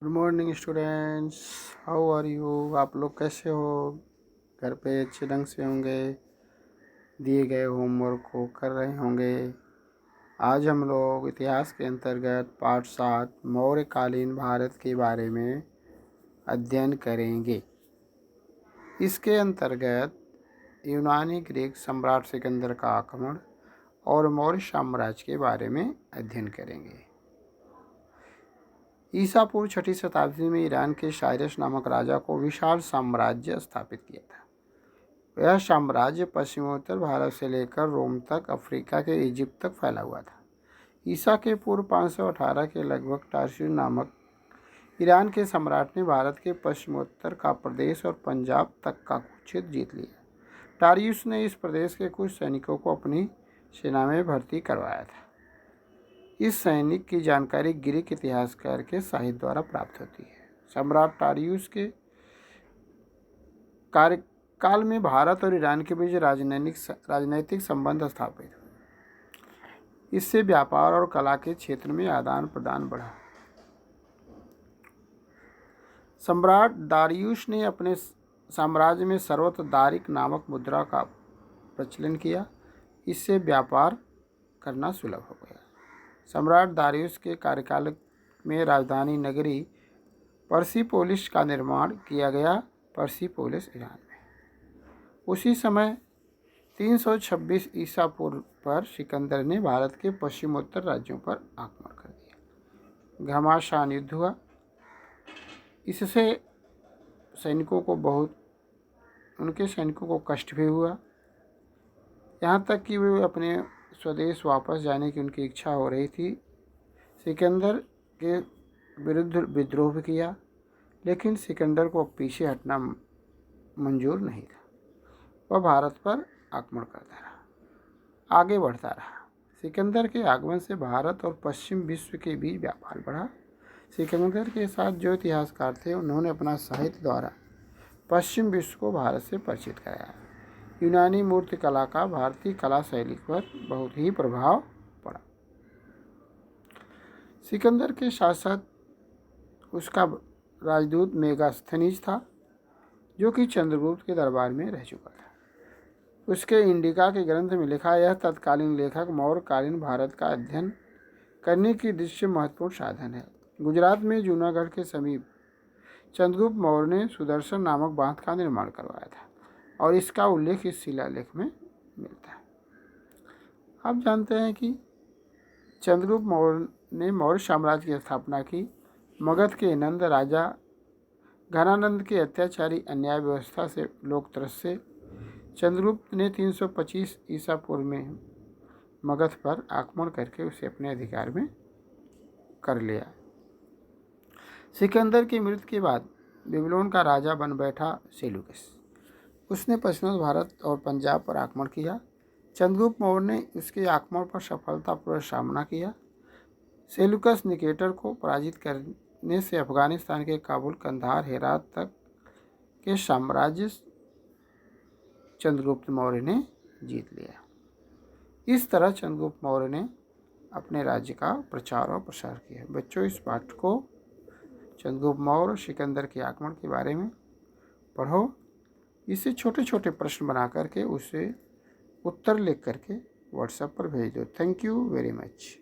Good morning students. How are you? आप लोग कैसे हो? घर पे अच्छे ढंग से होंगे, दिए गए होमवर्क को कर रहे होंगे। आज हम लोग इतिहास के अंतर्गत पाठ 7 मौर्यकालीन भारत के बारे में अध्ययन करेंगे। इसके अंतर्गत यूनानी ग्रीक सम्राट सिकंदर का आक्रमण और मौर्य साम्राज्य के बारे में अध्ययन करेंगे। ईसा पूर्व 6वीं शताब्दी में ईरान के साइरस नामक राजा को विशाल साम्राज्य स्थापित किया था। यह साम्राज्य पश्चिमोत्तर भारत से लेकर रोम तक, अफ्रीका के इजिप्ट तक फैला हुआ था। ईसा के पूर्व 518 के लगभग टार्सियस नामक ईरान के सम्राट ने भारत के पश्चिमोत्तर का प्रदेश और पंजाब तक का कुछ क्षेत्र जीत लिया। टारियुस ने इस प्रदेश के कुछ सैनिकों को अपनी सेना में भर्ती करवाया था। इस सैनिक की जानकारी ग्रीक इतिहासकार के साहित्य द्वारा प्राप्त होती है। सम्राट टारियुस के कार्यकाल में भारत और ईरान के बीच राजनैतिक संबंध स्थापित हुए। इससे व्यापार और कला के क्षेत्र में आदान प्रदान बढ़ा। सम्राट दारियुस ने अपने साम्राज्य में सर्वत्र दारिक नामक मुद्रा का प्रचलन किया। इससे व्यापार करना सुलभ हो गया। सम्राट दारियुस के कार्यकाल में राजधानी नगरी पर्सिपोलिस का निर्माण किया गया। पर्सिपोलिस ईरान में उसी समय 326 ईसा पूर्व पर सिकंदर ने भारत के पश्चिमोत्तर राज्यों पर आक्रमण कर दिया। घमासान युद्ध हुआ। इससे उनके सैनिकों को कष्ट भी हुआ, यहाँ तक कि वे अपने स्वदेश वापस जाने की उनकी इच्छा हो रही थी। सिकंदर के विरुद्ध विद्रोह भी किया, लेकिन सिकंदर को पीछे हटना मंजूर नहीं था। वह भारत पर आक्रमण करता रहा, आगे बढ़ता रहा। सिकंदर के आगमन से भारत और पश्चिम विश्व के बीच व्यापार बढ़ा। सिकंदर के साथ जो इतिहासकार थे, उन्होंने अपना साहित्य द्वारा पश्चिम विश्व को भारत से परिचित कराया। यूनानी मूर्ति कला का भारतीय कला शैली पर बहुत ही प्रभाव पड़ा। सिकंदर के साथ साथ उसका राजदूत मेगास्थनीज था, जो कि चंद्रगुप्त के दरबार में रह चुका था। उसके इंडिका के ग्रंथ में लिखा, यह तत्कालीन लेखक मौर्यकालीन भारत का अध्ययन करने की दृष्टि महत्वपूर्ण साधन है। गुजरात में जूनागढ़ के समीप चंद्रगुप्त मौर्य ने सुदर्शन नामक बांध का निर्माण करवाया था और इसका उल्लेख इस शिलालेख में मिलता है। आप जानते हैं कि चंद्रगुप्त मौर्य ने मौर्य साम्राज्य की स्थापना की। मगध के नंद राजा घनानंद के अत्याचारी अन्याय व्यवस्था से लोग त्रसे। चंद्रगुप्त ने 325 ईसा पूर्व में मगध पर आक्रमण करके उसे अपने अधिकार में कर लिया। सिकंदर की मृत्यु के बाद बेबीलोन का राजा बन बैठा सेल्यूकस। उसने पश्चिमी भारत और पंजाब पर आक्रमण किया। चंद्रगुप्त मौर्य ने उसके आक्रमण पर सफलतापूर्वक सामना किया। सेल्यूकस निकेटर को पराजित करने से अफगानिस्तान के काबुल, कंधार, हेरात तक के साम्राज्य चंद्रगुप्त मौर्य ने जीत लिया। इस तरह चंद्रगुप्त मौर्य ने अपने राज्य का प्रचार और प्रसार किया। बच्चों, इस पाठ को चंद्रगुप्त मौर्य सिकंदर के आक्रमण के बारे में पढ़ो। इसे छोटे छोटे प्रश्न बना करके उसे उत्तर लिख करके व्हाट्सएप पर भेज दो। Thank you very much.